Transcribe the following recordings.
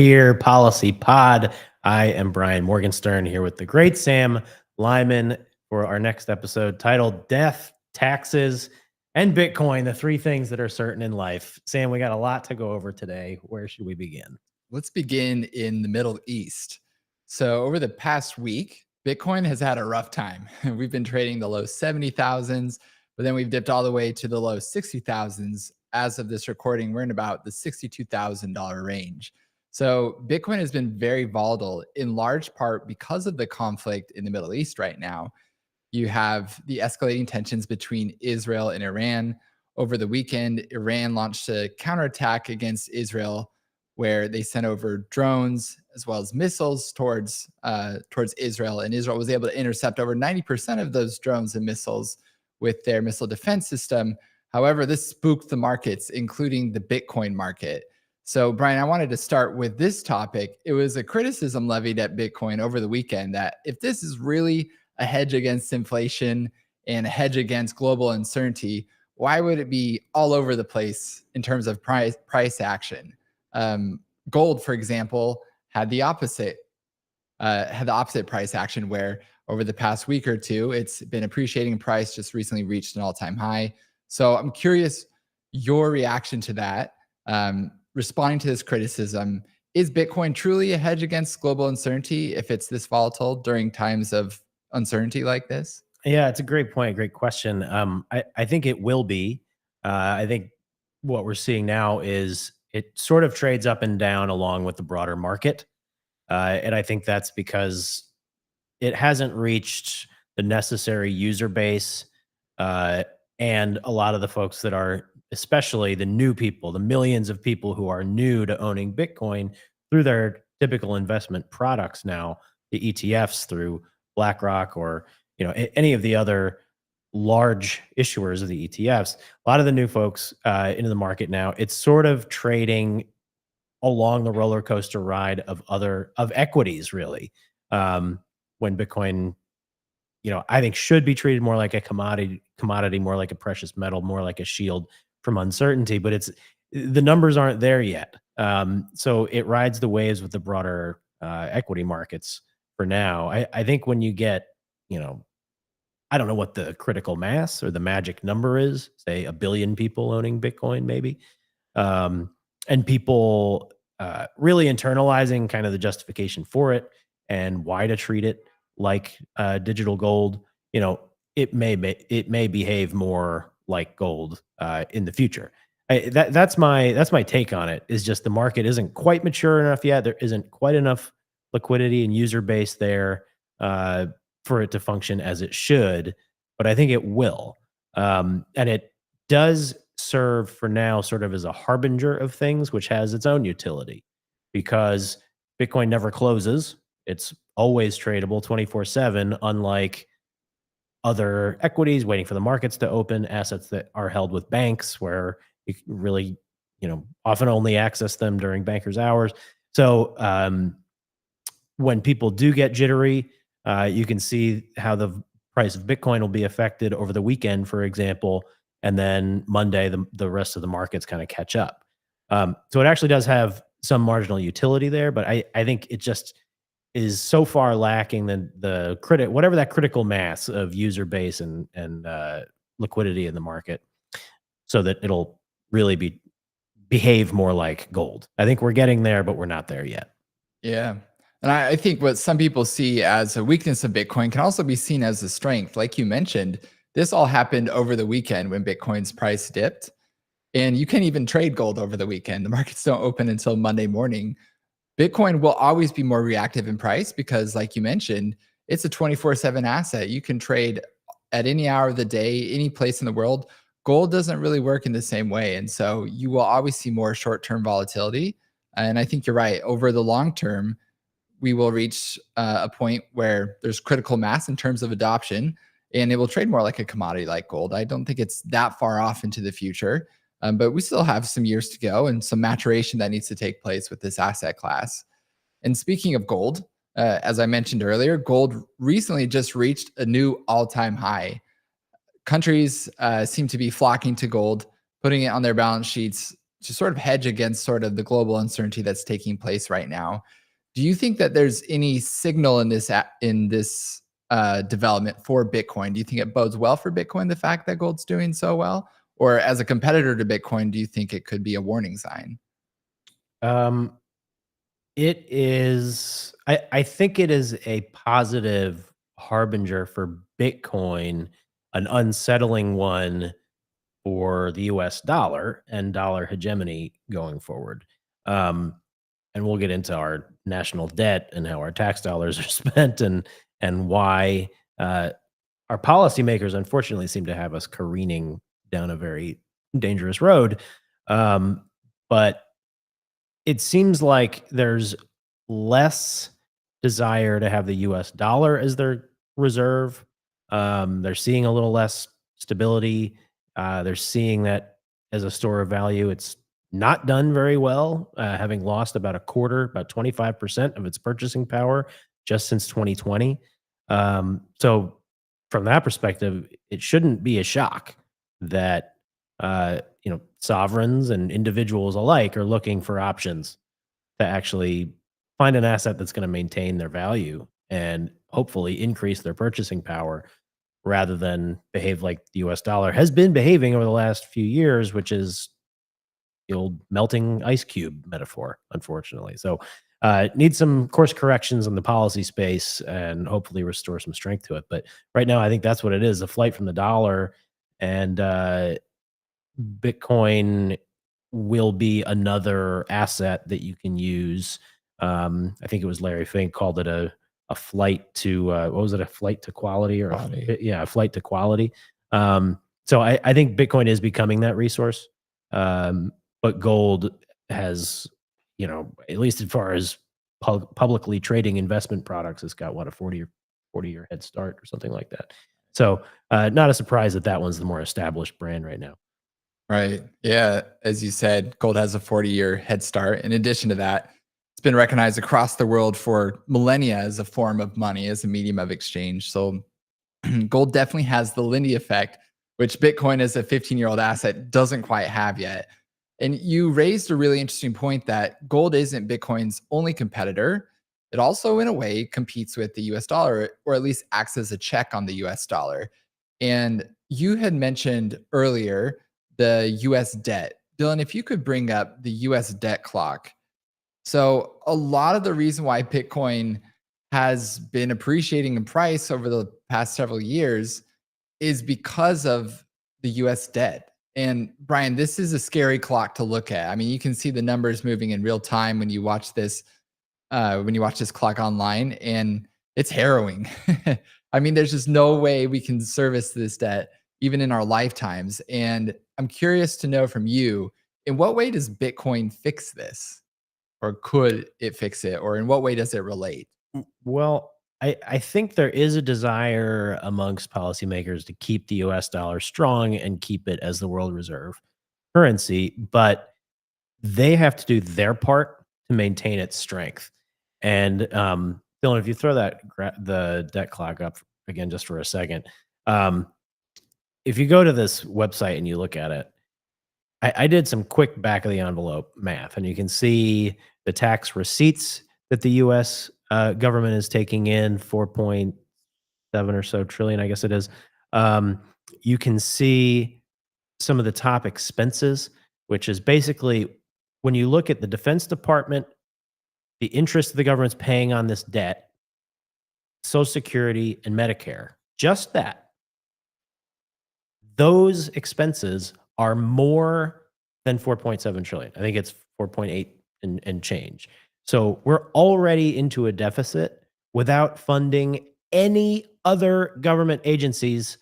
Peer Policy Pod. I am Brian Morgenstern here with the great Sam Lyman for our next episode titled Death, Taxes, and Bitcoin, the three things that are certain in life. Sam, we got a lot to go over today. Where should we begin? Let's begin in the Middle East. So over the past week, Bitcoin has had a rough time. We've been trading the low 70,000s, but then we've dipped all the way to the low 60,000s. As of this recording, we're in about the $62,000 range. So Bitcoin has been very volatile in large part because of the conflict in the Middle East right now. You have the escalating tensions between Israel and Iran. Over the weekend, Iran launched a counterattack against Israel where they sent over drones as well as missiles towards Israel. And Israel was able to intercept over 90% of those drones and missiles with their missile defense system. However, this spooked the markets, including the Bitcoin market. So, Brian, I wanted to start with this topic. It was a criticism levied at Bitcoin over the weekend that if this is really a hedge against inflation and a hedge against global uncertainty, why would it be all over the place in terms of price action? Gold, for example, had the opposite price action, where over the past week or two, it's been appreciating in price, just recently reached an all-time high. So I'm curious your reaction to that, responding to this criticism. Is Bitcoin truly a hedge against global uncertainty if it's this volatile during times of uncertainty like this? Yeah, it's a great point. Great question. I think it will be. I think what we're seeing now is it sort of trades up and down along with the broader market. And I think that's because it hasn't reached the necessary user base. And a lot of the folks that are, especially the new people, the millions of people who are new to owning Bitcoin through their typical investment products now, the ETFs through BlackRock or any of the other large issuers of the ETFs, a lot of the new folks into the market now, it's sort of trading along the roller coaster ride of equities, really. When Bitcoin, I think should be treated more like a commodity, more like a precious metal, more like a shield from uncertainty, but the numbers aren't there yet. So it rides the waves with the broader equity markets for now. I think when you get, I don't know what the critical mass or the magic number is, say 1 billion people owning Bitcoin, maybe. And people really internalizing kind of the justification for it and why to treat it like digital gold. It may behave more like gold in the future. That's my take on it. Is just the market isn't quite mature enough yet. There isn't quite enough liquidity and user base there for it to function as it should, but I think it will. And it does serve for now sort of as a harbinger of things, which has its own utility because Bitcoin never closes. It's always tradable 24/7, unlike other equities waiting for the markets to open, assets that are held with banks where you really, often only access them during bankers' hours. So when people do get jittery, you can see how the price of Bitcoin will be affected over the weekend, for example, and then Monday, the rest of the markets kind of catch up. So it actually does have some marginal utility there, but I think it just is so far lacking whatever that critical mass of user base and liquidity in the market, so that it'll really behave more like gold. I think we're getting there, but we're not there yet. Yeah. And I think what some people see as a weakness of Bitcoin can also be seen as a strength. Like you mentioned, this all happened over the weekend when Bitcoin's price dipped. And you can't even trade gold over the weekend. The markets don't open until Monday morning. Bitcoin will always be more reactive in price because, like you mentioned, it's a 24/7 asset. You can trade at any hour of the day, any place in the world. Gold doesn't really work in the same way. And so you will always see more short-term volatility. And I think you're right. Over the long term, we will reach a point where there's critical mass in terms of adoption, and it will trade more like a commodity like gold. I don't think it's that far off into the future, but we still have some years to go and some maturation that needs to take place with this asset class. And speaking of gold, as I mentioned earlier, gold recently just reached a new all-time high. Countries seem to be flocking to gold, putting it on their balance sheets to sort of hedge against sort of the global uncertainty that's taking place right now. Do you think that there's any signal in this development for Bitcoin? Do you think it bodes well for Bitcoin, the fact that gold's doing so well? Or as a competitor to Bitcoin, do you think it could be a warning sign? Um, it is. I think it is a positive harbinger for Bitcoin, an unsettling one for the U.S. dollar and dollar hegemony going forward. Um, and we'll get into our national debt and how our tax dollars are spent and why uh, our policymakers unfortunately seem to have us careening down a very dangerous road. Um, but it seems like there's less desire to have the US dollar as their reserve. They're seeing a little less stability. They're seeing that as a store of value. It's not done very well, having lost about a quarter, about 25% of its purchasing power just since 2020. So, from that perspective, it shouldn't be a shock that sovereigns and individuals alike are looking for options to actually find an asset that's going to maintain their value and hopefully increase their purchasing power rather than behave like the US dollar has been behaving over the last few years, which is the old melting ice cube metaphor, unfortunately. So, need some course corrections in the policy space and hopefully restore some strength to it. But right now, I think that's what it is, a flight from the dollar. And Bitcoin will be another asset that you can use. I think it was Larry Fink called it a flight to what was it? A flight to quality or Quality. yeah, a flight to quality. So I think Bitcoin is becoming that resource. Um, but gold has, at least as far as publicly trading investment products, it's got what a 40-year head start or something like that. So not a surprise that that one's the more established brand right now. Right. Yeah. As you said, gold has a 40-year head start. In addition to that, it's been recognized across the world for millennia as a form of money, as a medium of exchange. So gold definitely has the Lindy effect, which Bitcoin as a 15-year-old asset doesn't quite have yet. And you raised a really interesting point that gold isn't Bitcoin's only competitor. It also, in a way, competes with the US dollar, or at least acts as a check on the US dollar. And you had mentioned earlier the US debt. Dylan, if you could bring up the US debt clock. So, a lot of the reason why Bitcoin has been appreciating in price over the past several years is because of the US debt. And Brian, this is a scary clock to look at. I mean, you can see the numbers moving in real time when you watch this clock online, and it's harrowing. I mean, there's just no way we can service this debt even in our lifetimes. And I'm curious to know from you, in what way does Bitcoin fix this? Or could it fix it? Or in what way does it relate? Well, I think there is a desire amongst policymakers to keep the US dollar strong and keep it as the world reserve currency, but they have to do their part to maintain its strength. And Dylan, if you throw the debt clock up again just for a second, um, if you go to this website and you look at it, I did some quick back of the envelope math, and you can see the tax receipts that the U.S. Government is taking in 4.7 or so trillion, I guess it is. Um, you can see some of the top expenses, which is basically when you look at the Defense Department, the interest the government's paying on this debt, Social Security, and Medicare, just that those expenses are more than 4.7 trillion. I think it's 4.8 and change. So we're already into a deficit without funding any other government agencies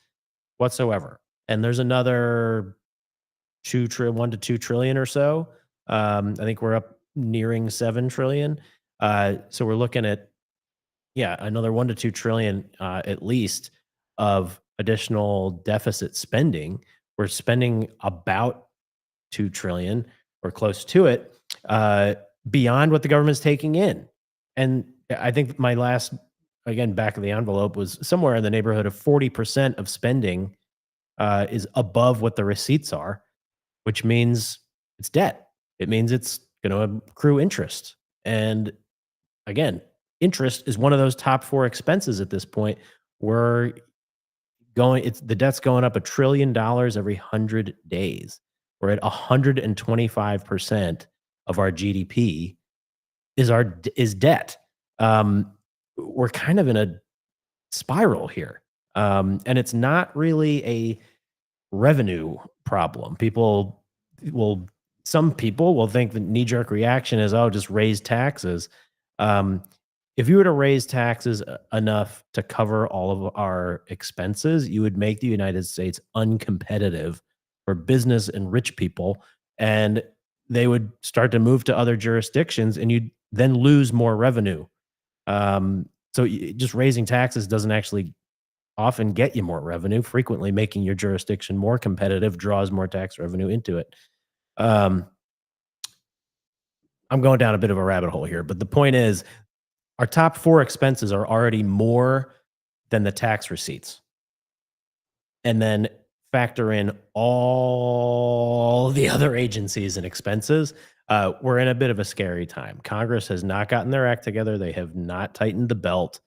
whatsoever. And there's another 1 to 2 trillion or so. I think we're up nearing 7 trillion. So we're looking at another 1 to 2 trillion at least of additional deficit spending. We're spending about 2 trillion or close to it beyond what the government's taking in. And I think my last, again, back of the envelope was somewhere in the neighborhood of 40% of spending is above what the receipts are, which means it's debt. it means it's going to accrue interest. And again, interest is one of those top 4 expenses at this point. We're it's the debt's going up $1 trillion every 100 days. We're at 125% of our GDP is debt. We're kind of in a spiral here. And it's not really a revenue problem. Some people will think the knee jerk reaction is, oh, just raise taxes. Um, if you were to raise taxes enough to cover all of our expenses, you would make the United States uncompetitive for business and rich people. And they would start to move to other jurisdictions and you'd then lose more revenue. Just raising taxes doesn't actually often get you more revenue. Frequently, making your jurisdiction more competitive draws more tax revenue into it. I'm going down a bit of a rabbit hole here, but the point is our top 4 expenses are already more than the tax receipts. And then factor in all the other agencies and expenses. We're in a bit of a scary time. Congress has not gotten their act together. They have not tightened the belt.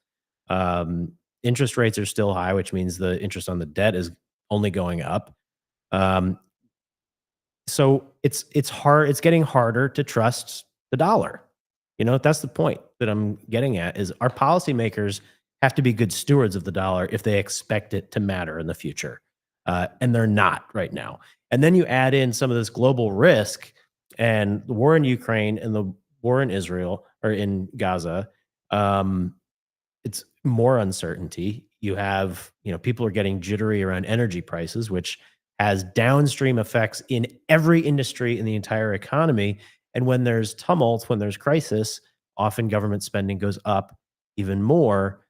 Interest rates are still high, which means the interest on the debt is only going up. So it's hard. It's getting harder to trust the dollar. That's the point that I'm getting at is our policymakers have to be good stewards of the dollar if they expect it to matter in the future. And they're not right now. And then you add in some of this global risk and the war in Ukraine and the war in Israel or in Gaza. It's more uncertainty. You have, people are getting jittery around energy prices, which has downstream effects in every industry in the entire economy. And when there's tumult, when there's crisis, often government spending goes up even more.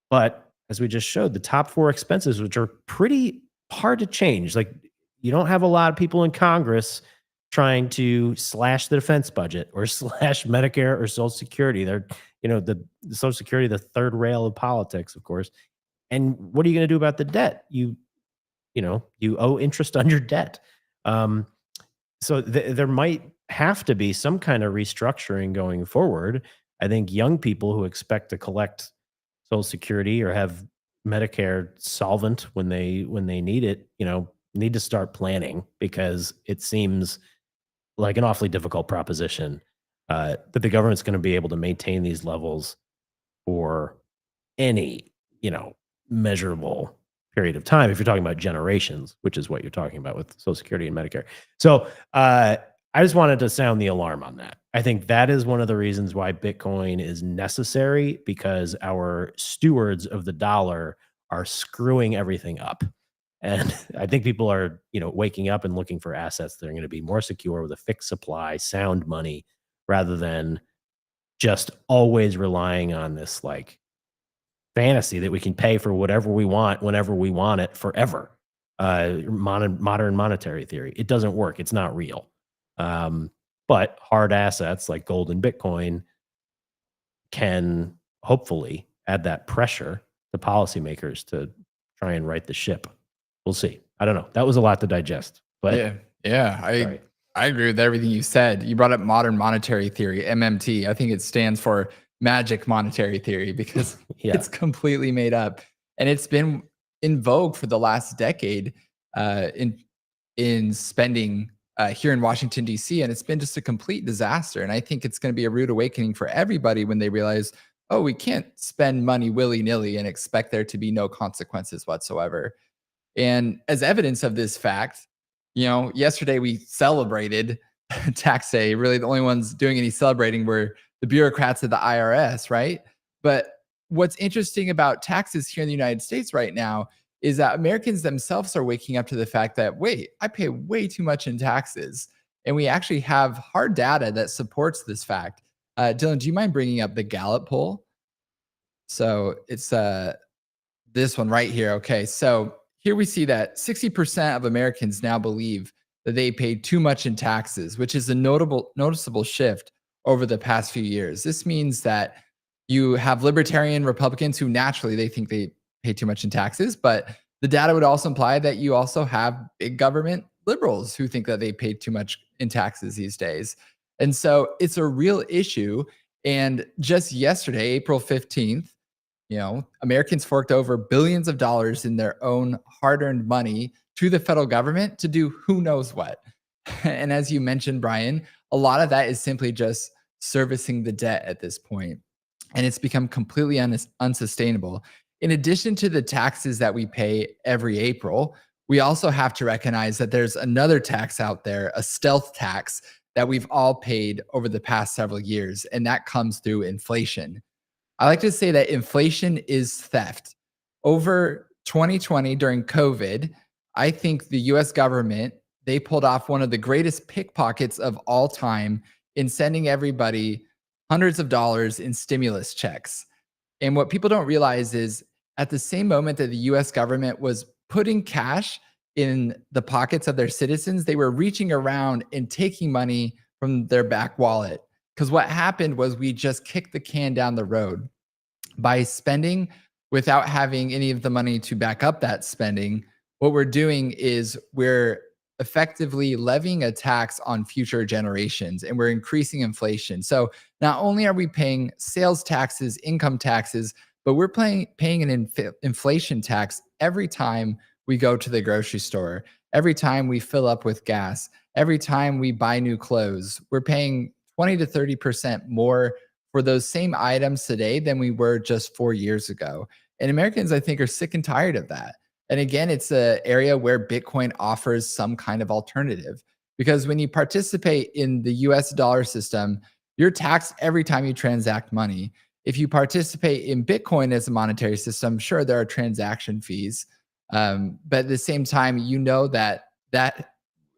But as we just showed, the top 4 expenses, which are pretty hard to change, like you don't have a lot of people in Congress trying to slash the defense budget or slash Medicare or Social Security. They're, the Social Security, the third rail of politics, of course. And what are you going to do about the debt? You owe interest on your debt. So there might have to be some kind of restructuring going forward. I think young people who expect to collect Social Security or have Medicare solvent when they need it, need to start planning because it seems like an awfully difficult proposition that the government's going to be able to maintain these levels for any, measurable period of time. If you're talking about generations, which is what you're talking about with Social Security and Medicare. So I just wanted to sound the alarm on that. I think that is one of the reasons why Bitcoin is necessary because our stewards of the dollar are screwing everything up. And I think people are, waking up and looking for assets that are going to be more secure with a fixed supply, sound money, rather than just always relying on this like fantasy that we can pay for whatever we want, whenever we want it, forever. Modern monetary theory. It doesn't work. It's not real. But hard assets like gold and Bitcoin can hopefully add that pressure to policymakers to try and right the ship. We'll see. I don't know. That was a lot to digest. But I agree with everything you said. You brought up modern monetary theory, MMT. I think it stands for magic monetary theory because it's completely made up. And it's been in vogue for the last decade in spending here in Washington, D.C. And it's been just a complete disaster. And I think it's going to be a rude awakening for everybody when they realize, oh, we can't spend money willy-nilly and expect there to be no consequences whatsoever. And as evidence of this fact, yesterday we celebrated tax day. Really, the only ones doing any celebrating were the bureaucrats of the IRS, right? But what's interesting about taxes here in the United States right now is that Americans themselves are waking up to the fact that, wait, I pay way too much in taxes. And we actually have hard data that supports this fact. Dylan, do you mind bringing up the Gallup poll? So it's this one right here. Okay, so here we see that 60% of Americans now believe that they paid too much in taxes, which is a noticeable shift over the past few years. This means that you have libertarian Republicans who naturally they think they pay too much in taxes, but the data would also imply that you also have big government liberals who think that they paid too much in taxes these days. And so it's a real issue. And just yesterday, April 15th, Americans forked over billions of dollars in their own hard earned money to the federal government to do who knows what. And as you mentioned, Brian, a lot of that is simply just servicing the debt at this point. And it's become completely unsustainable. In addition to the taxes that we pay every April, we also have to recognize that there's another tax out there, a stealth tax that we've all paid over the past several years, and that comes through inflation. I like to say that inflation is theft. Over 2020 during COVID, I think the US government, they pulled off one of the greatest pickpockets of all time in sending everybody hundreds of dollars in stimulus checks. And what people don't realize is at the same moment that the US government was putting cash in the pockets of their citizens, they were reaching around and taking money from their back wallet. Because what happened was we just kicked the can down the road by spending without having any of the money to back up that spending. What we're doing is we're effectively levying a tax on future generations and we're increasing inflation. So not only are we paying sales taxes, income taxes, but we're paying an inflation tax every time we go to the grocery store, every time we fill up with gas, every time we buy new clothes. We're paying 20 to 30% more for those same items today than we were just 4 years ago. And Americans, I think, are sick and tired of that. And again, it's an area where Bitcoin offers some kind of alternative because when you participate in the US dollar system, you're taxed every time you transact money. If you participate in Bitcoin as a monetary system, sure, there are transaction fees. But at the same time, that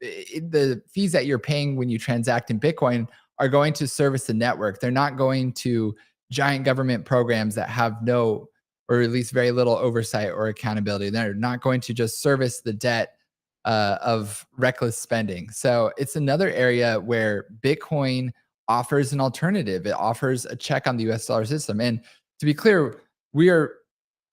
the fees that you're paying when you transact in Bitcoin are going to service the network. They're not going to giant government programs that have no, or at least very little oversight or accountability. They're not going to just service the debt of reckless spending. So it's another area where Bitcoin offers an alternative. It offers a check on the US dollar system. And to be clear,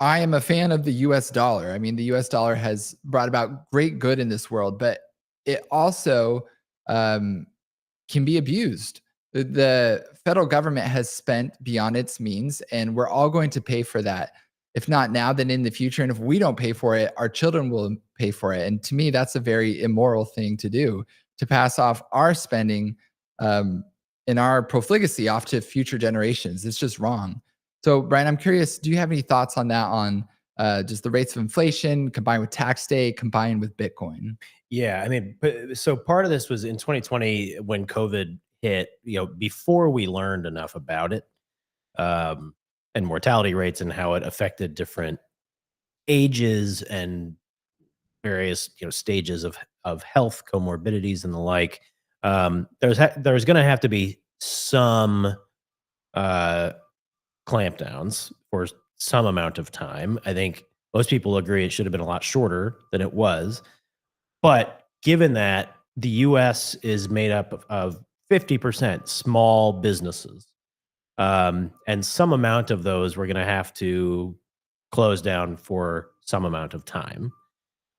I am a fan of the US dollar. I mean, the US dollar has brought about great good in this world, but it also can be abused. The federal government has spent beyond its means, and we're all going to pay for that. If not now, then in the future. And if we don't pay for it, our children will pay for it. And to me, that's a very immoral thing to do, to pass off our spending and our profligacy off to future generations. It's just wrong. So, Brian, I'm curious, do you have any thoughts on that, on just the rates of inflation combined with tax day, combined with Bitcoin? Yeah, I mean, so part of this was in 2020 when COVID hit, before we learned enough about it, and mortality rates and how it affected different ages and various, stages of health comorbidities and the like. There's going to have to be some uh, clampdowns for some amount of time. I think most people agree it should have been a lot shorter than it was. But given that the US is made up of 50% small businesses, and some amount of those we're going to have to close down for some amount of time,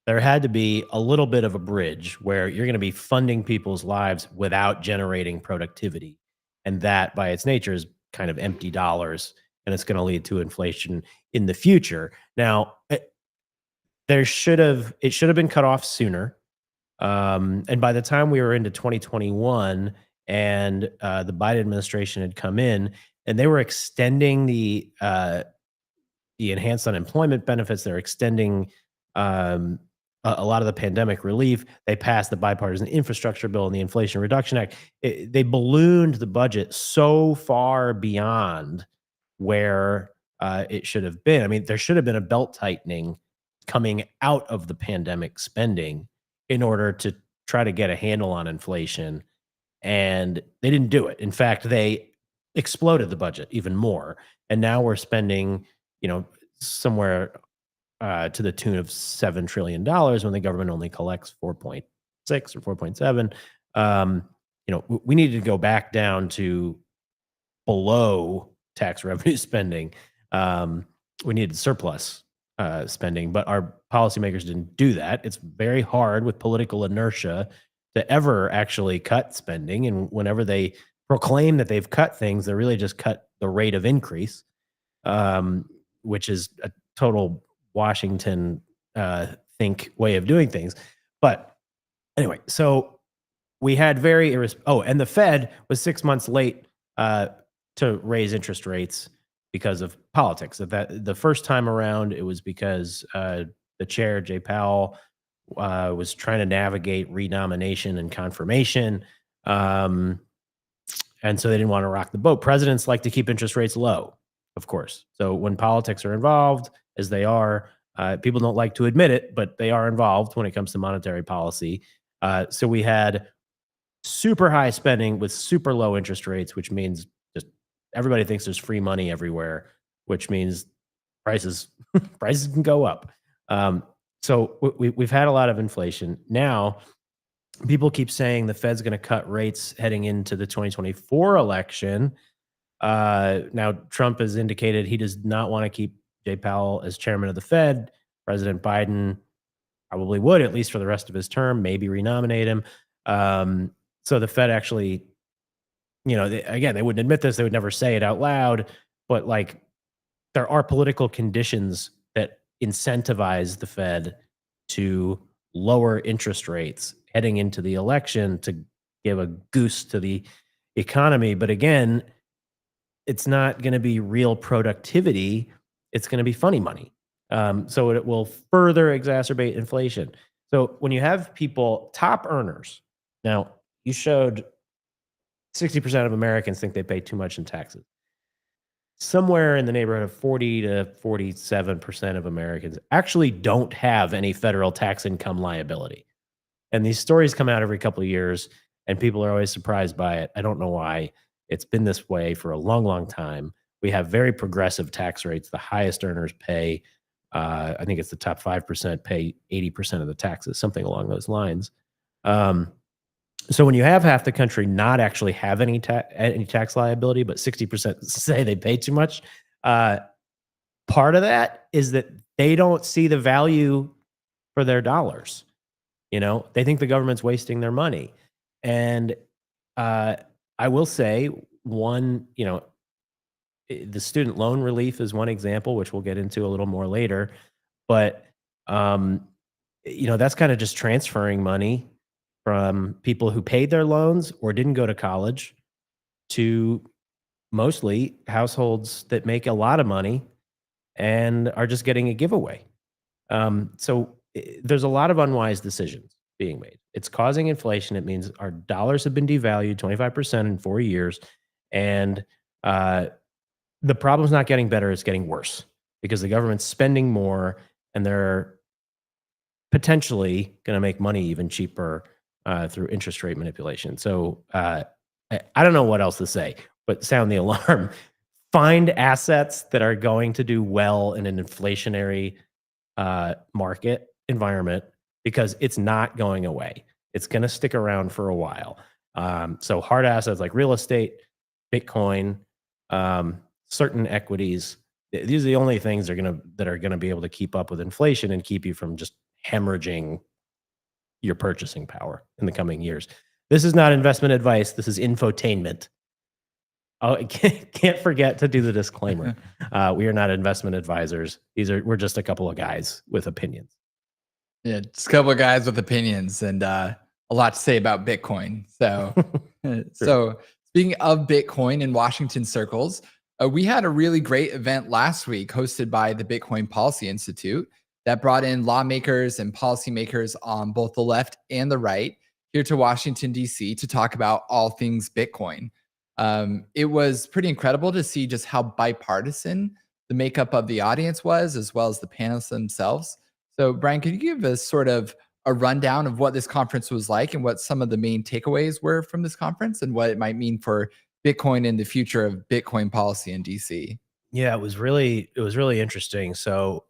there had to be a little bit of a bridge where you're going to be funding people's lives without generating productivity. And that, by its nature, is kind of empty dollars, and it's going to lead to inflation in the future. Now, it should have been cut off sooner. And by the time we were into 2021 and the Biden administration had come in and they were extending the enhanced unemployment benefits, they're extending a lot of the pandemic relief. They passed the bipartisan infrastructure bill and the Inflation Reduction Act. They ballooned the budget so far beyond where it should have been. I mean, there should have been a belt tightening coming out of the pandemic spending in order to try to get a handle on inflation. And they didn't do it. In fact, they exploded the budget even more. And now we're spending, somewhere to the tune of $7 trillion when the government only collects 4.6 or 4.7. We need to go back down to below tax revenue spending. We needed surplus spending, but our policymakers didn't do that. It's very hard with political inertia to ever actually cut spending. And whenever they proclaim that they've cut things, they really just cut the rate of increase, um, which is a total Washington think way of doing things. But anyway, so we had and the Fed was 6 months late uh, to raise interest rates because of politics. That the first time around, it was because the chair Jay Powell was trying to navigate renomination and confirmation, um, and so they didn't want to rock the boat. Presidents like to keep interest rates low, of course. So when politics are involved, as they are, people don't like to admit it, but they are involved when it comes to monetary policy. So we had super high spending with super low interest rates, which means just everybody thinks there's free money everywhere, which means prices prices can go up. So we've had a lot of inflation. Now, people keep saying the Fed's going to cut rates heading into the 2024 election. Now, Trump has indicated he does not want to keep Jay Powell as chairman of the Fed. President Biden probably would, at least for the rest of his term, maybe renominate him. So the Fed actually, again, they wouldn't admit this, they would never say it out loud, but like there are political conditions that incentivize the Fed to lower interest rates heading into the election to give a goose to the economy. But again, it's not going to be real productivity. It's going to be funny money. So it will further exacerbate inflation. So when you have people, top earners, now you showed 60% of Americans think they pay too much in taxes. Somewhere in the neighborhood of 40 to 47% of Americans actually don't have any federal tax income liability. And these stories come out every couple of years, and people are always surprised by it. I don't know why. It's been this way for a long, long time. We have very progressive tax rates. The highest earners pay, I think it's the top 5%, pay 80% of the taxes, something along those lines. So when you have half the country not actually have any tax liability, but 60% say they pay too much, part of that is that they don't see the value for their dollars. They think the government's wasting their money. And I will say the student loan relief is one example, which we'll get into a little more later. But, that's kind of just transferring money from people who paid their loans or didn't go to college to mostly households that make a lot of money and are just getting a giveaway. So there's a lot of unwise decisions being made. It's causing inflation. It means our dollars have been devalued 25% in 4 years. And the problem's not getting better, it's getting worse because the government's spending more and they're potentially going to make money even cheaper through interest rate manipulation. So I don't know what else to say, but sound the alarm. Find assets that are going to do well in an inflationary market environment because it's not going away. It's going to stick around for a while. So hard assets like real estate, Bitcoin, certain equities. These are the only things that are going to be able to keep up with inflation and keep you from just hemorrhaging your purchasing power in the coming years. This is not investment advice. This is infotainment. Oh, I can't forget to do the disclaimer. We are not investment advisors. We're just a couple of guys with opinions. Yeah, just a couple of guys with opinions and a lot to say about Bitcoin. So, so speaking of Bitcoin in Washington circles, we had a really great event last week hosted by the Bitcoin Policy Institute that brought in lawmakers and policymakers on both the left and the right here to Washington, D.C. to talk about all things Bitcoin. It was pretty incredible to see just how bipartisan the makeup of the audience was, as well as the panelists themselves. So, Brian, could you give us sort of a rundown of what this conference was like and what some of the main takeaways were from this conference and what it might mean for Bitcoin and the future of Bitcoin policy in DC? Yeah, it was really interesting. So,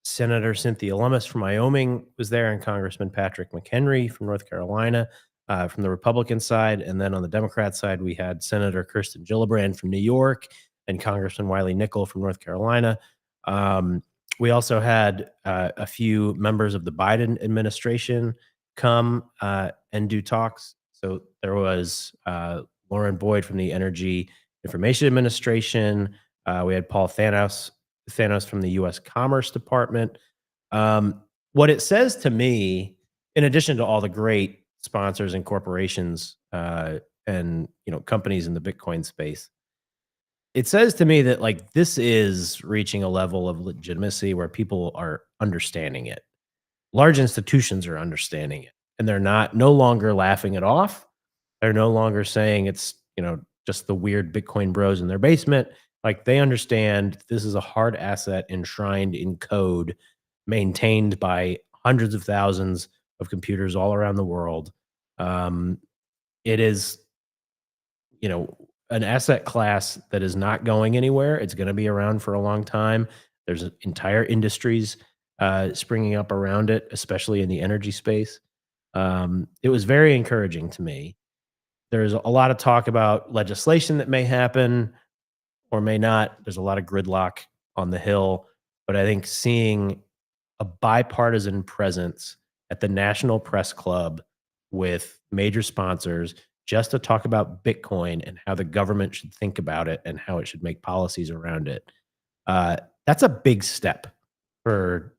Senator Cynthia Lummis from Wyoming was there, and Congressman Patrick McHenry from North Carolina, from the Republican side. And then on the Democrat side, we had Senator Kirsten Gillibrand from New York and Congressman Wiley Nickel from North Carolina. We also had a few members of the Biden administration come and do talks. So there was Lauren Boyd from the Energy Information Administration. We had Paul Thanos from the U.S. Commerce Department. What it says to me, in addition to all the great sponsors and corporations and companies in the Bitcoin space, it says to me that like this is reaching a level of legitimacy where people are understanding it. Large institutions are understanding it, and they're not no longer laughing it off. They're no longer saying it's, just the weird Bitcoin bros in their basement. Like they understand this is a hard asset enshrined in code, maintained by hundreds of thousands of computers all around the world. Um, it is, an asset class that is not going anywhere. It's going to be around for a long time. There's entire industries springing up around it, especially in the energy space. It was very encouraging to me. There's a lot of talk about legislation that may happen or may not. There's a lot of gridlock on the Hill, but I think seeing a bipartisan presence at the National Press Club with major sponsors just to talk about Bitcoin and how the government should think about it and how it should make policies around it. Uh, that's a big step for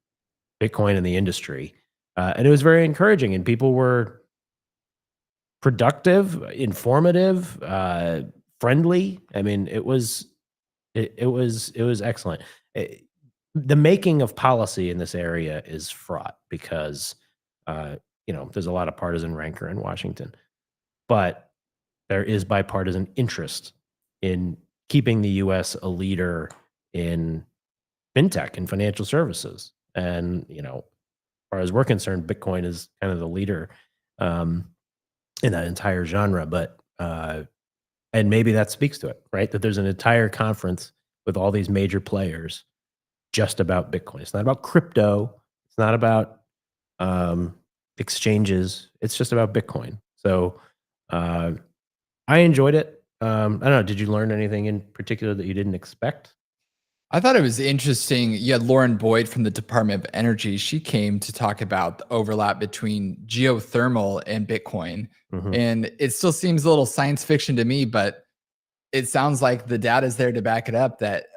Bitcoin in the industry. And it was very encouraging, and people were productive, informative, friendly. I mean, it was excellent. The making of policy in this area is fraught because there's a lot of partisan rancor in Washington, but there is bipartisan interest in keeping the U.S. a leader in fintech and financial services. And as far as we're concerned, Bitcoin is kind of the leader in that entire genre. But and maybe that speaks to it, right? That there's an entire conference with all these major players just about Bitcoin. It's not about crypto. It's not about exchanges. It's just about Bitcoin. So I enjoyed it. I don't know. Did you learn anything in particular that you didn't expect? I thought it was interesting. You had Lauren Boyd from the Department of Energy. She came to talk about the overlap between geothermal and Bitcoin. Mhm. And it still seems a little science fiction to me, but it sounds like the data is there to back it up that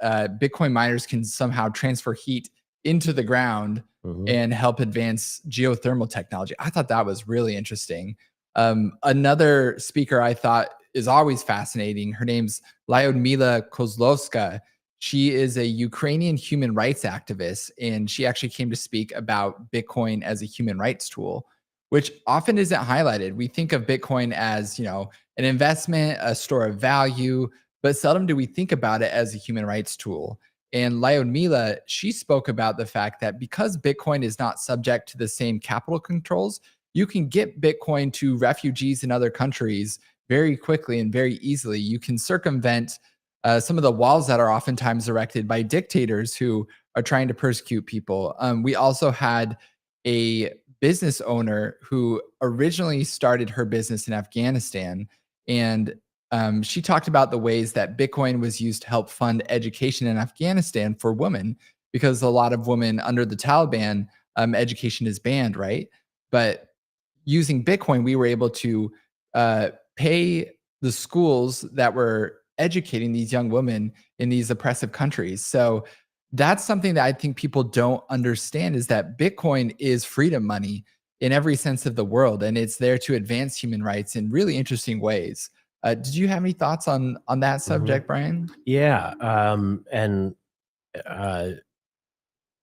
Bitcoin miners can somehow transfer heat into the ground Mhm. and help advance geothermal technology. I thought that was really interesting. Another speaker I thought is always fascinating. Her name's Lyudmila Kozlovska. She is a Ukrainian human rights activist, and she actually came to speak about Bitcoin as a human rights tool, which often isn't highlighted. We think of Bitcoin as, an investment, a store of value, but seldom do we think about it as a human rights tool. And Lyudmila, she spoke about the fact that because Bitcoin is not subject to the same capital controls, you can get Bitcoin to refugees in other countries very quickly and very easily. You can circumvent some of the walls that are oftentimes erected by dictators who are trying to persecute people. We also had a business owner who originally started her business in Afghanistan. And she talked about the ways that Bitcoin was used to help fund education in Afghanistan for women, because a lot of women under the Taliban, education is banned, right? But using Bitcoin, we were able to pay the schools that were educating these young women in these oppressive countries. So that's something that I think people don't understand, is that Bitcoin is freedom money in every sense of the world, and it's there to advance human rights in really interesting ways. Did you have any thoughts on that Mhm. subject, Brian? Yeah. And uh,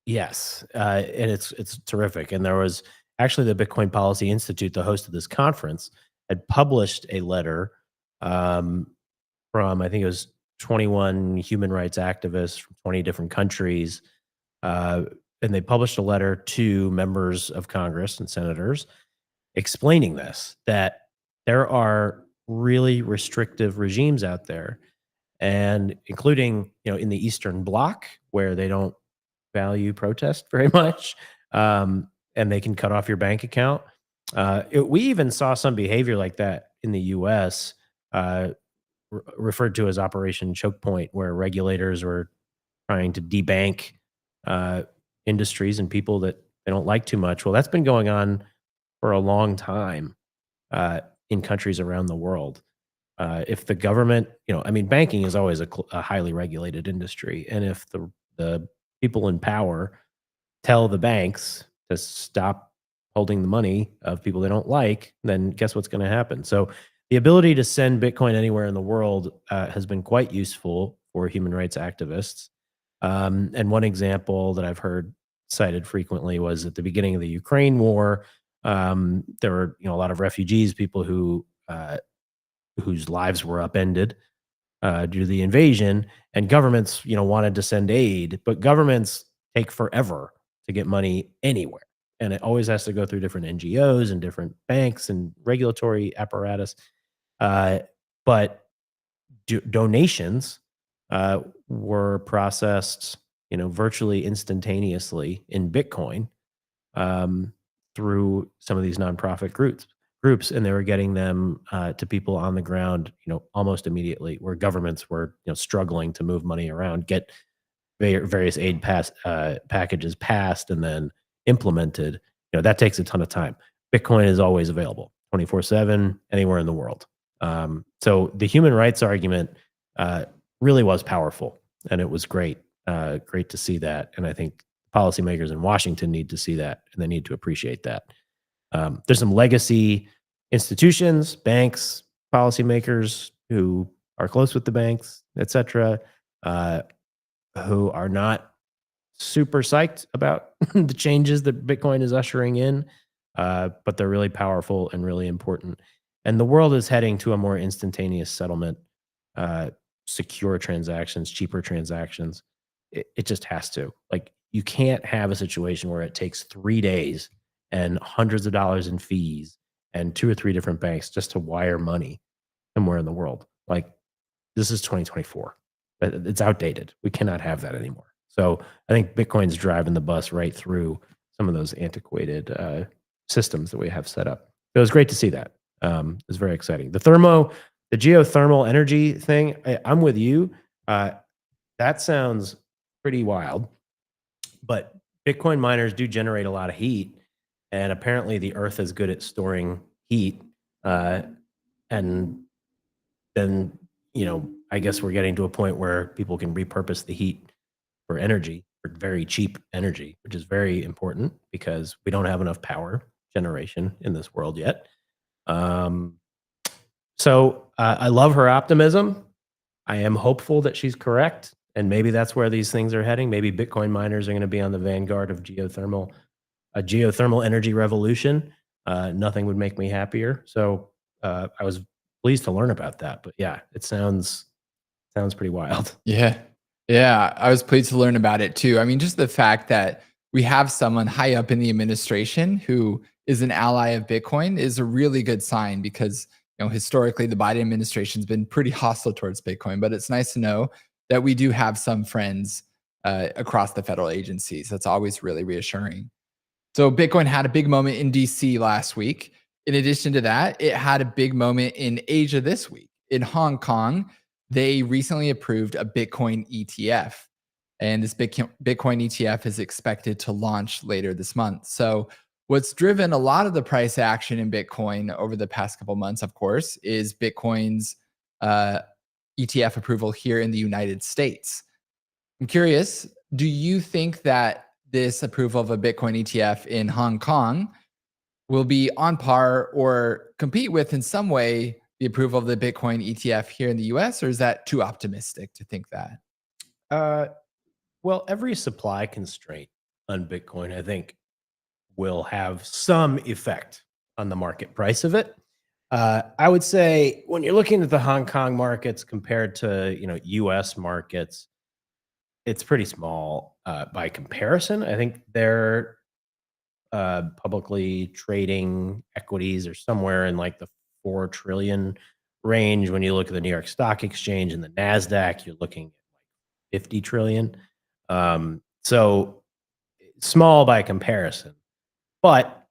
yes, and it's terrific. And there was actually the Bitcoin Policy Institute, the host of this conference, had published a letter um, from I think it was 21 human rights activists from 20 different countries, uh, and they published a letter to members of Congress and senators explaining this, that there are really restrictive regimes out there, and including in the Eastern Bloc where they don't value protest very much, and they can cut off your bank account. We even saw some behavior like that in the U.S. Referred to as Operation Choke Point, where regulators were trying to debank uh, industries and people that they don't like too much. Well, that's been going on for a long time in countries around the world. If the government, I mean, banking is always a highly regulated industry, and if the people in power tell the banks to stop holding the money of people they don't like, then guess what's going to happen? So the ability to send Bitcoin anywhere in the world has been quite useful for human rights activists. And one example that I've heard cited frequently was at the beginning of the Ukraine war. There were a lot of refugees, people whose lives were upended due to the invasion, and governments wanted to send aid, but governments take forever to get money anywhere, and it always has to go through different NGOs and different banks and regulatory apparatus. Uh, but donations were processed, virtually instantaneously in Bitcoin um, through some of these nonprofit groups, and they were getting them to people on the ground, almost immediately. Where governments were, struggling to move money around, get various packages passed, and then implemented. That takes a ton of time. Bitcoin is always available, 24/7, anywhere in the world. So the human rights argument really was powerful, and it was great. Great to see that, and I think policymakers in Washington need to see that, and they need to appreciate that. There's some legacy institutions, banks, policymakers who are close with the banks, et cetera, who are not super psyched about the changes that Bitcoin is ushering in, but they're really powerful and really important. And the world is heading to a more instantaneous settlement, uh, secure transactions, cheaper transactions. It just has to. Like, you can't have a situation where it takes 3 days and hundreds of dollars in fees and two or three different banks just to wire money somewhere in the world. Like, this is 2024. It's outdated. We cannot have that anymore. So I think Bitcoin's driving the bus right through some of those antiquated systems that we have set up. It was great to see that. It was very exciting. The geothermal energy thing, I'm with you. That sounds pretty wild, but Bitcoin miners do generate a lot of heat, and apparently the Earth is good at storing heat. And then, I guess we're getting to a point where people can repurpose the heat for energy, for very cheap energy, which is very important because we don't have enough power generation in this world yet. Um, so I love her optimism. I am hopeful that she's correct, and maybe that's where these things are heading. Maybe Bitcoin miners are going to be on the vanguard of a geothermal energy revolution. Nothing would make me happier. So I was pleased to learn about that. But yeah, it sounds pretty wild. Yeah. Yeah. I was pleased to learn about it too. I mean, just the fact that we have someone high up in the administration who is an ally of Bitcoin is a really good sign because, historically the Biden administration's been pretty hostile towards Bitcoin, but it's nice to know that we do have some friends across the federal agencies. That's always really reassuring. So Bitcoin had a big moment in DC last week. In addition to that, it had a big moment in Asia this week. In Hong Kong, they recently approved a Bitcoin ETF. And this Bitcoin ETF is expected to launch later this month. So, what's driven a lot of the price action in Bitcoin over the past couple months, of course, is Bitcoin's ETF approval here in the United States. I'm curious, do you think that this approval of a Bitcoin ETF in Hong Kong will be on par or compete with in some way the approval of the Bitcoin ETF here in the US, or is that too optimistic to think that? Uh, well, every supply constraint on Bitcoin, I think, will have some effect on the market price of it. I would say when you're looking at the Hong Kong markets compared to U.S. markets, it's pretty small by comparison. I think they're publicly trading equities are somewhere in like the 4 trillion range. When you look at the New York Stock Exchange and the Nasdaq, you're looking at 50 trillion. So small by comparison, but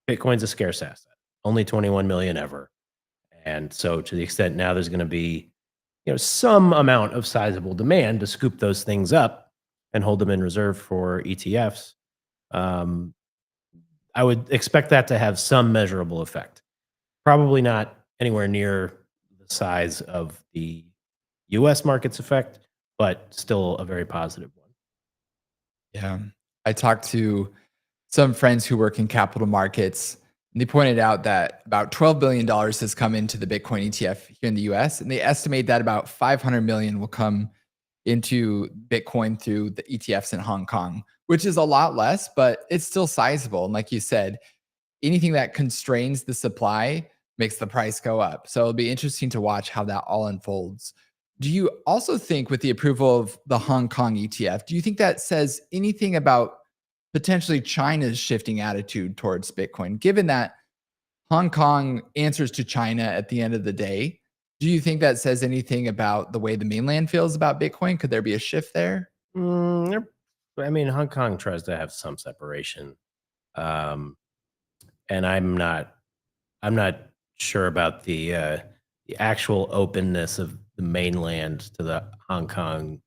Bitcoin's a scarce asset, only 21 million ever. And so to the extent now there's going to be, some amount of sizable demand to scoop those things up and hold them in reserve for ETFs. Um, I would expect that to have some measurable effect. Probably not anywhere near the size of the US market's effect, but still a very positive one. Yeah. I talked to some friends who work in capital markets, and they pointed out that about $12 billion has come into the Bitcoin ETF here in the US, and they estimate that about 500 million will come into Bitcoin through the ETFs in Hong Kong, which is a lot less, but it's still sizable. And like you said, anything that constrains the supply makes the price go up. So it'll be interesting to watch how that all unfolds. Do you also think, with the approval of the Hong Kong ETF, do you think that says anything about potentially China's shifting attitude towards Bitcoin, given that Hong Kong answers to China at the end of the day? Do you think that says anything about the way the mainland feels about Bitcoin? Could there be a shift there? I mean, Hong Kong tries to have some separation, um, and I'm not sure about the actual openness of the mainland to the Hong Kong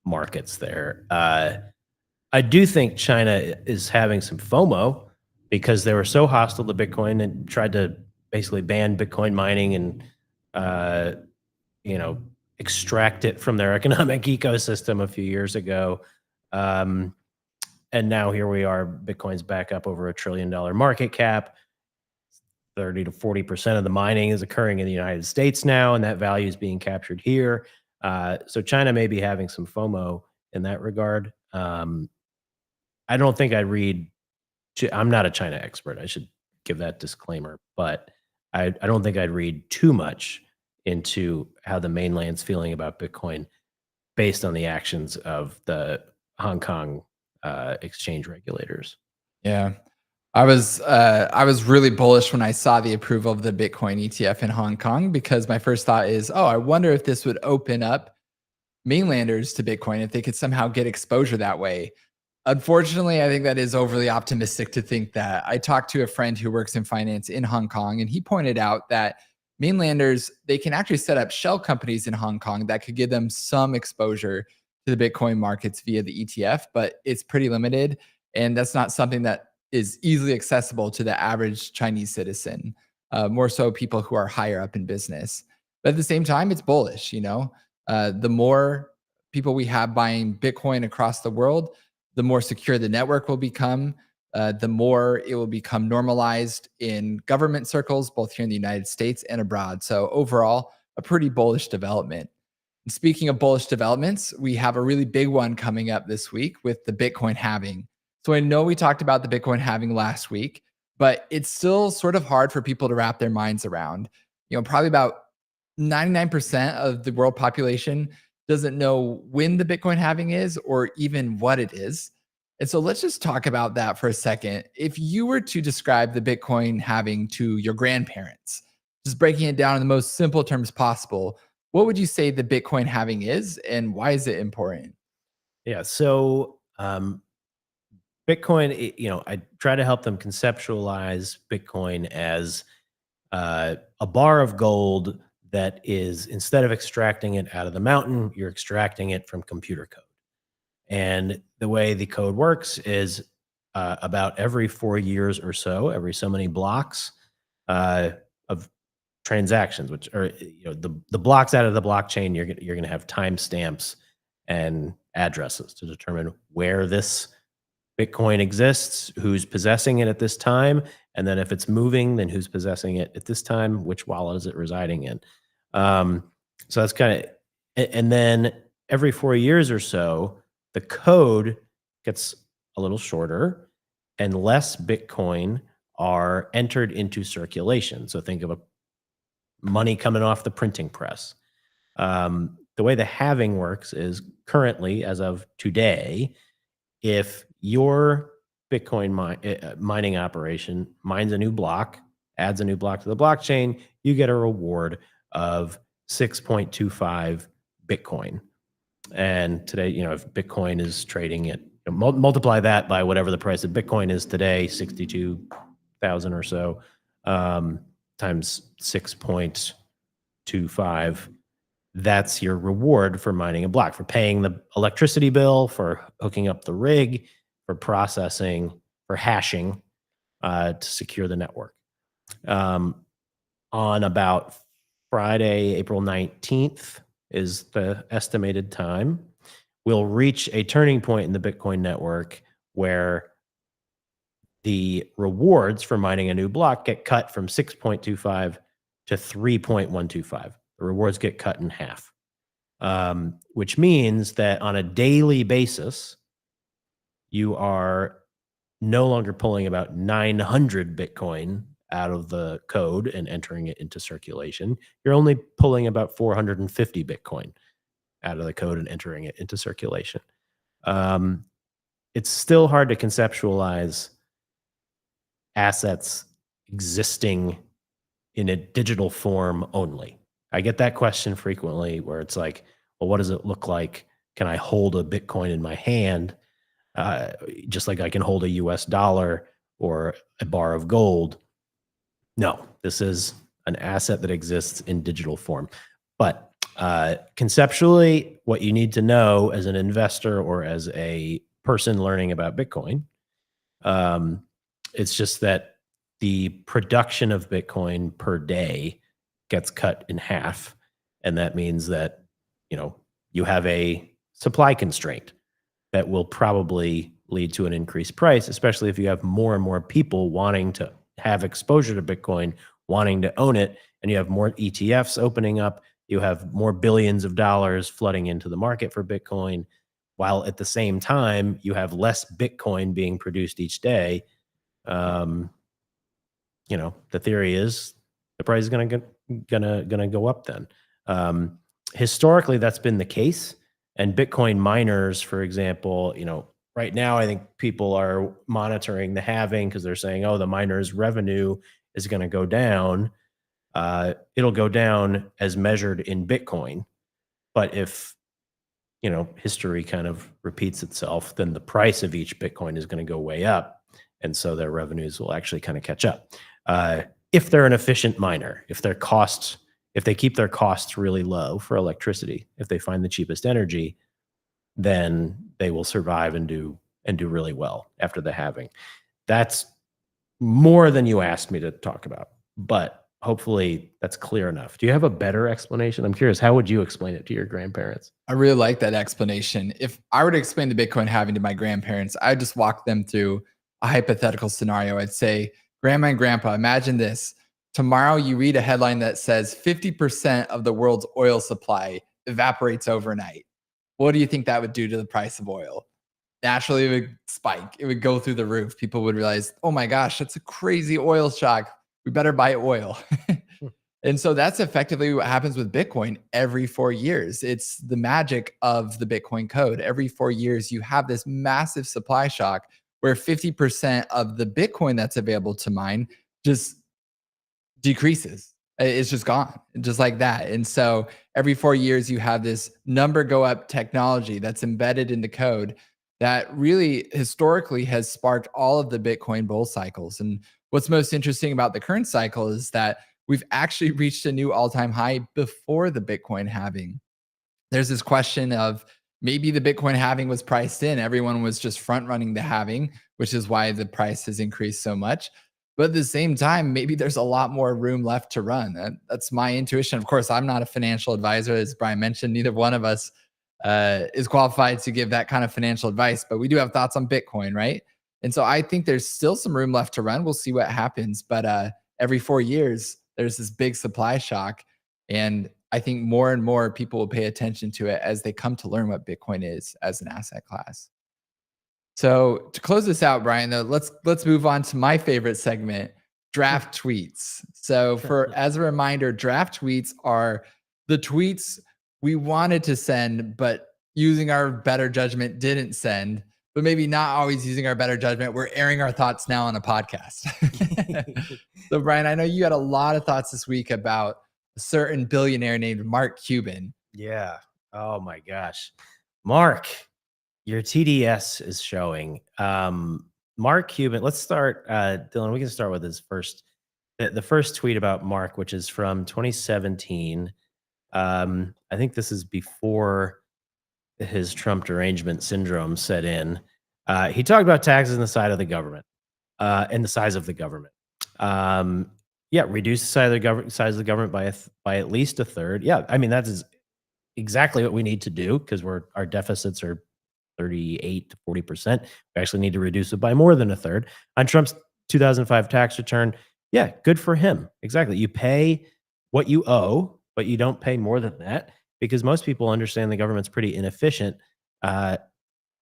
markets there. I do think China is having some FOMO because they were so hostile to Bitcoin and tried to basically ban Bitcoin mining and uh, you know extract it from their economic ecosystem a few years ago. Um, and now here we are, Bitcoin's back up over $1 trillion market cap. 30 to 40% of the mining is occurring in the United States now, and that value is being captured here. So China may be having some FOMO in that regard. I don't think I'd read. I'm not a China expert. I should give that disclaimer, but I don't think I'd read too much into how the mainland's feeling about Bitcoin based on the actions of the Hong Kong exchange regulators. Yeah. I was really bullish when I saw the approval of the Bitcoin ETF in Hong Kong, because my first thought is, oh, I wonder if this would open up mainlanders to Bitcoin, if they could somehow get exposure that way. Unfortunately, I think that is overly optimistic to think that. I talked to a friend who works in finance in Hong Kong, and he pointed out that mainlanders, they can actually set up shell companies in Hong Kong that could give them some exposure to the Bitcoin markets via the ETF, but it's pretty limited. And that's not something that is easily accessible to the average Chinese citizen, more so people who are higher up in business. But at the same time, it's bullish. The more people we have buying Bitcoin across the world, the more secure the network will become, the more it will become normalized in government circles, both here in the United States and abroad. So overall, a pretty bullish development. And speaking of bullish developments, we have a really big one coming up this week with the Bitcoin halving. So I know we talked about the Bitcoin halving last week, but it's still sort of hard for people to wrap their minds around. Probably about 99% of the world population doesn't know when the Bitcoin halving is or even what it is. And so let's just talk about that for a second. If you were to describe the Bitcoin halving to your grandparents, just breaking it down in the most simple terms possible, what would you say the Bitcoin halving is, and why is it important? Yeah. So Bitcoin, I try to help them conceptualize Bitcoin as a bar of gold that is, instead of extracting it out of the mountain, you're extracting it from computer code. And the way the code works is about every 4 years or so, every so many blocks of transactions, which are the blocks out of the blockchain, you're gonna have timestamps and addresses to determine where this Bitcoin exists, who's possessing it at this time, and then if it's moving, then who's possessing it at this time, which wallet is it residing in. Um, so that's kind of, and then every 4 years or so, the code gets a little shorter and less Bitcoin are entered into circulation. So think of a money coming off the printing press. The way the halving works is currently, as of today, if your mining operation mines a new block, adds a new block to the blockchain, you get a reward of 6.25 Bitcoin. And today, if Bitcoin is trading at, multiply that by whatever the price of Bitcoin is today, 62,000 or so, times 6.25, that's your reward for mining a block, for paying the electricity bill, for hooking up the rig, for processing, for hashing. to secure the network. On about Friday, April 19th is the estimated time, we'll reach a turning point in the Bitcoin network where the rewards for mining a new block get cut from 6.25 to 3.125. The rewards get cut in half, which means that on a daily basis, you are no longer pulling about 900 Bitcoin out of the code and entering it into circulation. You're only pulling about 450 Bitcoin out of the code and entering it into circulation. It's still hard to conceptualize assets existing in a digital form only. I get that question frequently where it's like, well, what does it look like? Can I hold a Bitcoin in my hand just like I can hold a US dollar or a bar of gold? No, this is an asset that exists in digital form. But conceptually, what you need to know as an investor or as a person learning about Bitcoin, it's just that the production of Bitcoin per day gets cut in half. And that means that, you have a supply constraint that will probably lead to an increased price, especially if you have more and more people wanting to have exposure to Bitcoin, wanting to own it, and you have more ETFs opening up. You have more billions of dollars flooding into the market for Bitcoin, while at the same time, you have less Bitcoin being produced each day. The theory is the price is gonna go up then. Historically, that's been the case. And Bitcoin miners, for example, right now, I think people are monitoring the halving because they're saying, oh, the miners' revenue is going to go down. It'll go down as measured in Bitcoin. But if, history kind of repeats itself, then the price of each Bitcoin is going to go way up. And so their revenues will actually kind of catch up. If they're an efficient miner, if they keep their costs really low for electricity, if they find the cheapest energy, then they will survive and do really well after the halving. That's more than you asked me to talk about, but hopefully that's clear enough. Do you have a better explanation? I'm curious, how would you explain it to your grandparents? I really like that explanation. If I were to explain the Bitcoin halving to my grandparents, I'd just walk them through a hypothetical scenario. I'd say, Grandma and Grandpa, imagine this. Tomorrow you read a headline that says 50% of the world's oil supply evaporates overnight. What do you think that would do to the price of oil? Naturally, it would spike. It would go through the roof. People would realize, oh my gosh, that's a crazy oil shock. We better buy oil. And so that's effectively what happens with Bitcoin every 4 years. It's the magic of the Bitcoin code. Every 4 years, you have this massive supply shock where 50% of the Bitcoin that's available to mine just decreases. It's just gone, just like that. And so every 4 years, you have this number go up technology that's embedded in the code that really historically has sparked all of the Bitcoin bull cycles. And what's most interesting about the current cycle is that we've actually reached a new all-time high before the Bitcoin halving. There's this question of maybe the Bitcoin halving was priced in. Everyone was just front running the halving, which is why the price has increased so much. But at the same time, maybe there's a lot more room left to run. That's my intuition. Of course, I'm not a financial advisor. As Brian mentioned, neither one of us is qualified to give that kind of financial advice, but we do have thoughts on Bitcoin, right? And so I think there's still some room left to run. We'll see what happens. But every 4 years, there's this big supply shock. And I think more and more people will pay attention to it as they come to learn what Bitcoin is as an asset class. So to close this out, Brian, though, let's move on to my favorite segment, draft tweets. So as a reminder, draft tweets are the tweets we wanted to send, but using our better judgment didn't send, but maybe not always using our better judgment. We're airing our thoughts now on a podcast. So Brian, I know you had a lot of thoughts this week about a certain billionaire named Mark Cuban. Yeah. Oh my gosh. Mark, your TDS is showing. Mark Cuban, let's start, Dylan, we can start with his the first tweet about Mark, which is from 2017. I think this is before his Trump derangement syndrome set in. He talked about taxes on the side of the government. and the size of the government. Um, yeah, reduce the size of the government by at least a third. Yeah, I mean that is exactly what we need to do because our deficits are 38 to 40%. We actually need to reduce it by more than a third. On Trump's 2005 tax return, yeah, good for him. Exactly. You pay what you owe, but you don't pay more than that because most people understand the government's pretty inefficient. Uh,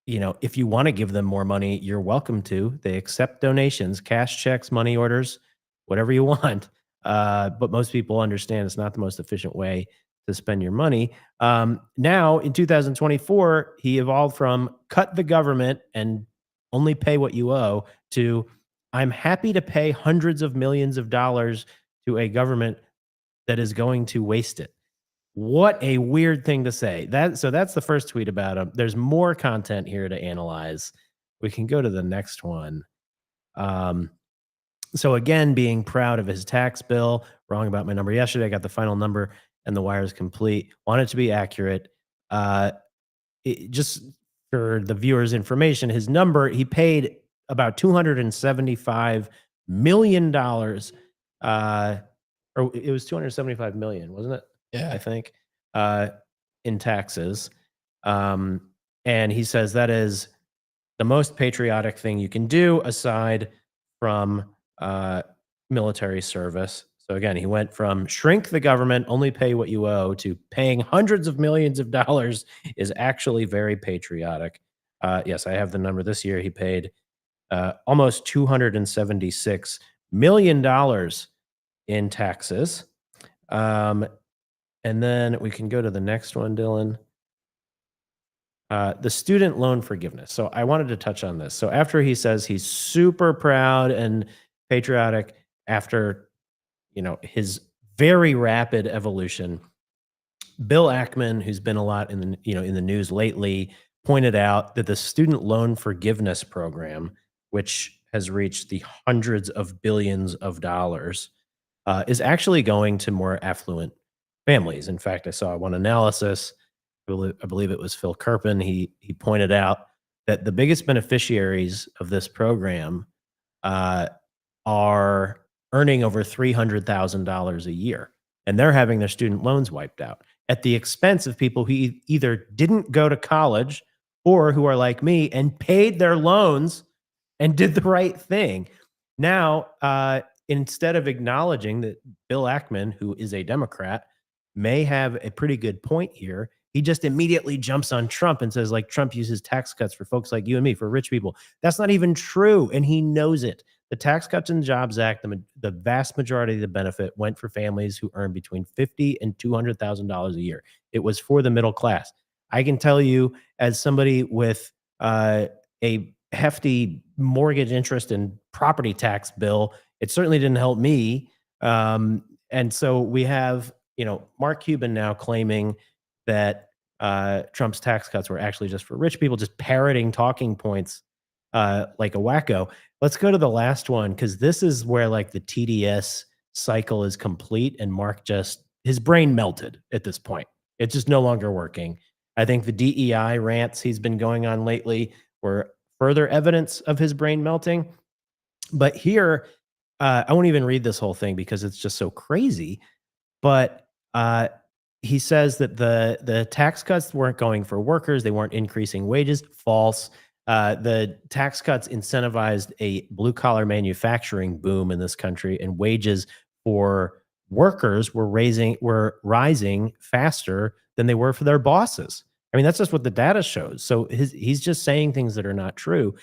if you want to give them more money, you're welcome to. They accept donations, cash checks, money orders, whatever you want. But most people understand it's not the most efficient way to spend your money. Now, in 2024, he evolved from cut the government and only pay what you owe to I'm happy to pay hundreds of millions of dollars to a government that is going to waste it. What a weird thing to say. That's the first tweet about him. There's more content here to analyze. We can go to the next one. Um, so again, being proud of his tax bill, wrong about my number yesterday. I got the final number and the wire is complete. Want it to be accurate. Uh, just for the viewers' information, his number, he paid about $275 million. Or it was 275 million, wasn't it? I Yeah. think, uh, in taxes. Um, and he says that is the most patriotic thing you can do aside from military service. So again, he went from shrink the government, only pay what you owe, to paying hundreds of millions of dollars is actually very patriotic. Yes, I have the number. This year he paid almost $276 million in taxes. And then we can go to the next one, Dylan. The student loan forgiveness. So I wanted to touch on this. So after he says he's super proud and patriotic after his very rapid evolution, Bill Ackman, who's been a lot in the news lately, pointed out that the student loan forgiveness program, which has reached the hundreds of billions of dollars, is actually going to more affluent families. In fact, I saw one analysis. I believe it was Phil Kerpen. He pointed out that the biggest beneficiaries of this program uh, are earning over $300,000 a year, and they're having their student loans wiped out at the expense of people who either didn't go to college or who are like me and paid their loans and did the right thing. Now, instead of acknowledging that Bill Ackman, who is a Democrat, may have a pretty good point here, he just immediately jumps on Trump and says, like, Trump uses tax cuts for folks like you and me, for rich people. That's not even true, and he knows it. The Tax Cuts and Jobs Act, the vast majority of the benefit went for families who earn between $50,000 and $200,000 a year. It was for the middle class. I can tell you, as somebody with a hefty mortgage interest and property tax bill, it certainly didn't help me. And so we have, Mark Cuban now claiming that Trump's tax cuts were actually just for rich people, just parroting talking points like a wacko. Let's go to the last one because this is where like the TDS cycle is complete, and Mark his brain melted at this point. It's just no longer working. I think the DEI rants he's been going on lately were further evidence of his brain melting. But here, I won't even read this whole thing because it's just so crazy. But he says that the tax cuts weren't going for workers; they weren't increasing wages. False. The tax cuts incentivized a blue collar manufacturing boom in this country, and wages for workers were rising faster than they were for their bosses. I mean, that's just what the data shows. So he's just saying things that are not true.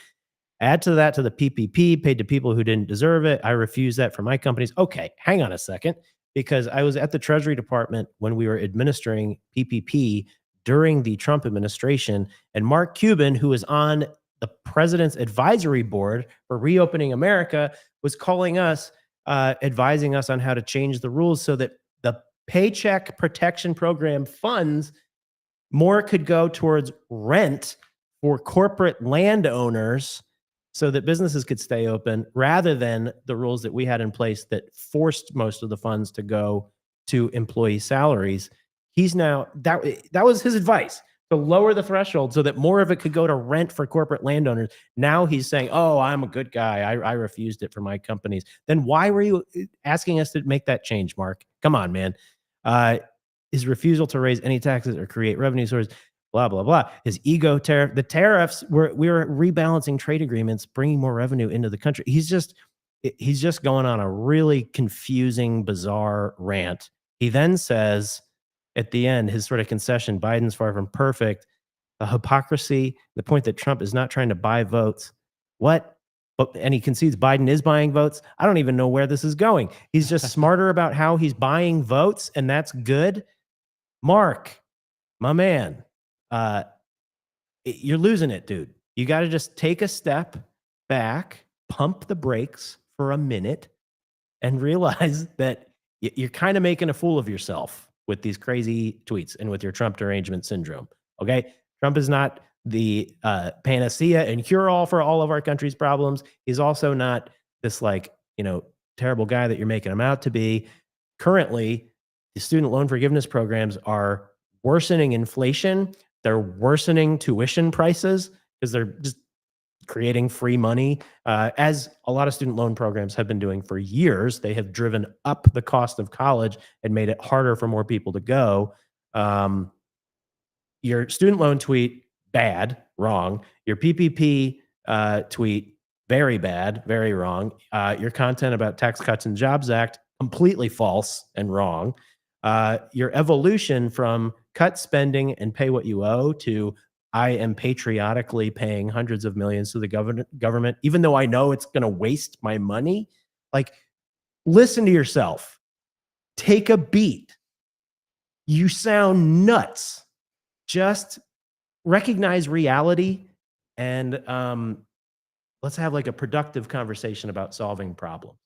Add to that to the PPP paid to people who didn't deserve it. I refuse that for my companies. Okay, hang on a second, because I was at the Treasury Department when we were administering PPP during the Trump administration, and Mark Cuban, who is on the president's advisory board for Reopening America, was calling us, advising us on how to change the rules so that the Paycheck Protection Program funds more could go towards rent for corporate landowners so that businesses could stay open rather than the rules that we had in place that forced most of the funds to go to employee salaries. He's now that was his advice. to lower the threshold so that more of it could go to rent for corporate landowners. Now he's saying, oh, I'm a good guy. I refused it for my companies. Then why were you asking us to make that change, Mark? Come on, man. His refusal to raise any taxes or create revenue sources, blah, blah, blah. His ego tariff, the tariffs, we were rebalancing trade agreements, bringing more revenue into the country. He's just going on a really confusing, bizarre rant. He then says at the end, his sort of concession, Biden's far from perfect. The hypocrisy, the point that Trump is not trying to buy votes. What? And he concedes Biden is buying votes. I don't even know where this is going. He's just smarter about how he's buying votes, and that's good. Mark, my man, you're losing it, dude. You got to just take a step back, pump the brakes for a minute, and realize that you're kind of making a fool of yourself with these crazy tweets and with your Trump derangement syndrome. Okay. Trump is not the panacea and cure all for all of our country's problems. He's also not this terrible guy that you're making him out to be. Currently, the student loan forgiveness programs are worsening inflation. They're worsening tuition prices because they're just creating free money, as a lot of student loan programs have been doing for years. They have driven up the cost of college and made it harder for more people to go. Your student loan tweet, bad, wrong. Your PPP tweet, very bad, very wrong. Your content about Tax Cuts and Jobs Act, completely false and wrong. Your evolution from cut spending and pay what you owe to I am patriotically paying hundreds of millions to the government, even though I know it's going to waste my money. Like, listen to yourself. Take a beat. You sound nuts. Just recognize reality and let's have a productive conversation about solving problems.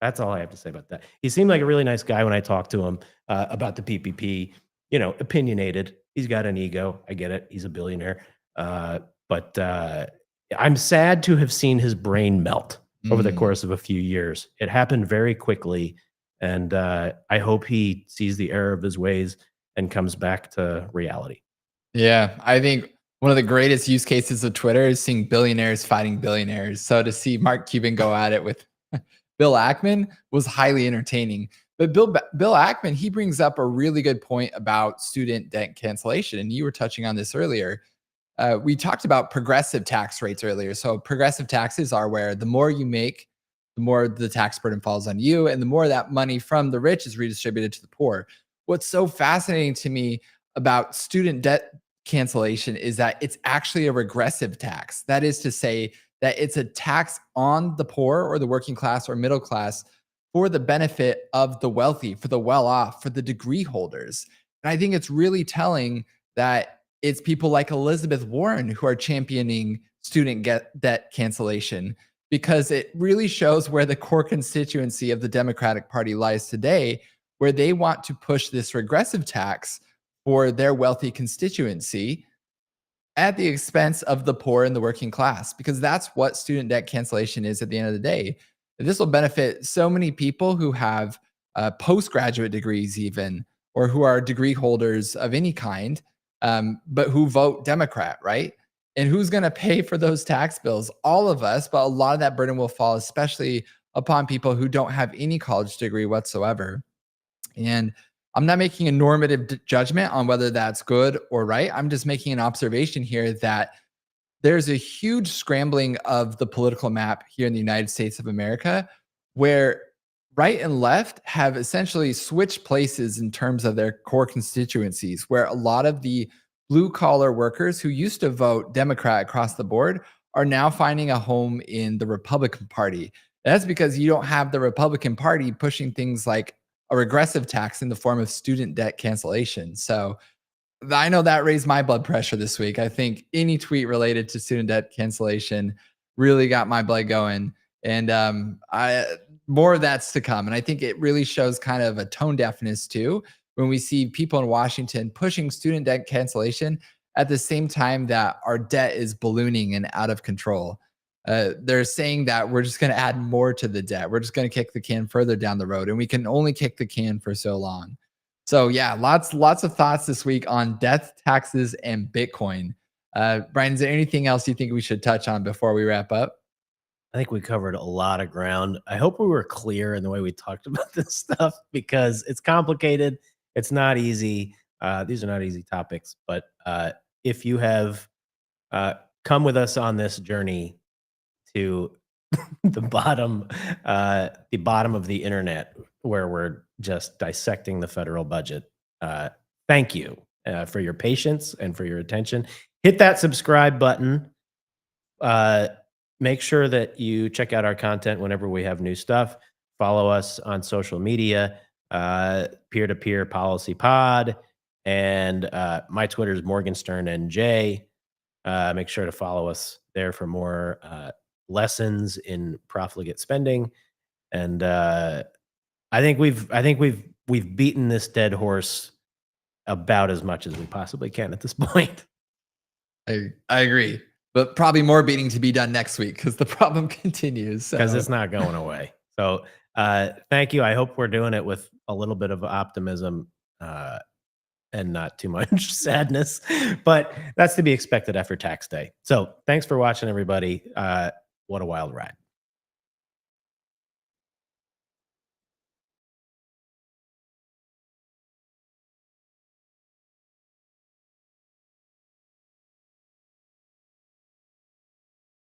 That's all I have to say about that. He seemed like a really nice guy when I talked to him about the PPP. Opinionated. He's got an ego. I get it. He's a billionaire. But I'm sad to have seen his brain melt over the course of a few years. It happened very quickly. And I hope he sees the error of his ways and comes back to reality. Yeah, I think one of the greatest use cases of Twitter is seeing billionaires fighting billionaires. So to see Mark Cuban go at it with Bill Ackman was highly entertaining. But Bill Ackman, he brings up a really good point about student debt cancellation. And you were touching on this earlier. We talked about progressive tax rates earlier. So progressive taxes are where the more you make, the more the tax burden falls on you, and the more that money from the rich is redistributed to the poor. What's so fascinating to me about student debt cancellation is that it's actually a regressive tax. That is to say that it's a tax on the poor or the working class or middle class for the benefit of the wealthy, for the well-off, for the degree holders. And I think it's really telling that it's people like Elizabeth Warren who are championing student debt cancellation, because it really shows where the core constituency of the Democratic Party lies today, where they want to push this regressive tax for their wealthy constituency at the expense of the poor and the working class, because that's what student debt cancellation is at the end of the day. This will benefit so many people who have postgraduate degrees even, or who are degree holders of any kind, but who vote Democrat, right? And who's going to pay for those tax bills? All of us, but a lot of that burden will fall especially upon people who don't have any college degree whatsoever. And I'm not making a normative judgment on whether that's good or right. I'm just making an observation here that there's a huge scrambling of the political map here in the United States of America, where right and left have essentially switched places in terms of their core constituencies, where a lot of the blue collar workers who used to vote Democrat across the board are now finding a home in the Republican Party. That's because you don't have the Republican Party pushing things like a regressive tax in the form of student debt cancellation. So I know that raised my blood pressure this week. I think any tweet related to student debt cancellation really got my blood going. And more of that's to come. And I think it really shows kind of a tone deafness too, when we see people in Washington pushing student debt cancellation at the same time that our debt is ballooning and out of control. They're saying that we're just going to add more to the debt. We're just going to kick the can further down the road, and we can only kick the can for so long. So yeah, lots of thoughts this week on death, taxes, and Bitcoin. Brian, is there anything else you think we should touch on before we wrap up? I think we covered a lot of ground. I hope we were clear in the way we talked about this stuff because it's complicated. It's not easy. These are not easy topics, but if you have uh, come with us on this journey to the bottom of the internet, where we're just dissecting the federal budget, thank you for your patience and for your attention. Hit that subscribe button. Uh, Make sure that you check out our content whenever we have new stuff. Follow us on social media, peer to peer policy pod, and my Twitter is Morgenstern NJ. Make sure to follow us there for more lessons in profligate spending. And I think we've beaten this dead horse about as much as we possibly can at this point. I agree, but probably more beating to be done next week because the problem continues. Because So it's not going away. So thank you. I hope we're doing it with a little bit of optimism and not too much sadness, but that's to be expected after tax day. So thanks for watching, everybody. What a wild ride.